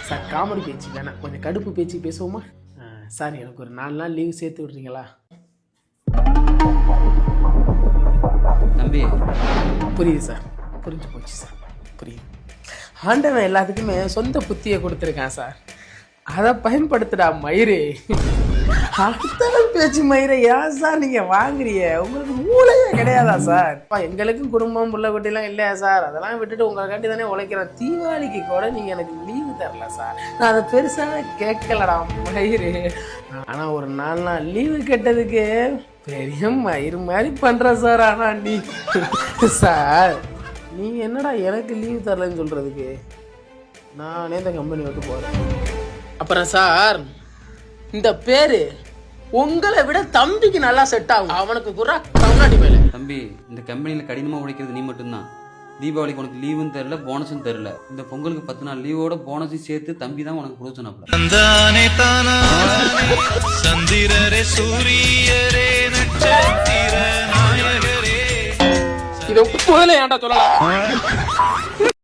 Sir comedy பேச்சு வேணாம், கொஞ்சம் கடுப்பு பேச்சு பேசுவோமா? சார் எனக்கு ஒரு 4 நாள் லீவு சேர்த்து விட்றீங்களா? தம்பி புரியுது சார், புரிஞ்சு போச்சு சார், புரியுது. ஆண்டவன் எல்லாத்துக்குமே சொந்த புத்தியை கொடுத்துருக்கான் சார், அதை பயன்படுத்துடா மயிறு. அடுத்த பேச்சு மயிரை ஏன் சார் நீங்கள் வாங்குறீங்க? உங்களுக்கு மூளையே கிடையாதா சார்? எங்களுக்கும் குடும்பம் புள்ள குட்டிலாம் இல்லையா சார்? அதெல்லாம் விட்டுட்டு உங்களை காட்டி தானே உழைக்கிறேன். தீபாவளிக்கு கூட நீங்கள் எனக்கு லீவு தரல சார். நான் அதை பெருசாக கேட்கலடா மயிறு. ஆனால் ஒரு 4 நாள் லீவு கேட்டதுக்கு பெரிய மயிறு மாதிரி பண்ணுற சார். ஆனால் நீ சார் நீங்கள் என்னடா எனக்கு லீவு தரலன்னு சொல்கிறதுக்கு? நானே இந்த கம்பெனி விட்டு போகிறேன். அப்புறம் சார் இந்த பேரு உங்களை விட தம்பிக்கு நல்லா செட் ஆகும். அவனுக்கு குறா கம்னாடி மேல. தம்பி இந்த கம்பெனியில் கடினமாக உழைக்கிறது நீ மட்டும்தான். தீபாவளிக்கு உனக்கு லீவும் தரல, போனஸும் தரல. இந்த பொங்கலுக்கு 10 நாள் லீவோட போனஸையும் சேர்த்து தம்பி தான் உனக்கு கொடுத்தனப்பல. இதை முதல்ல ஏன்டா சொல்லலாம்?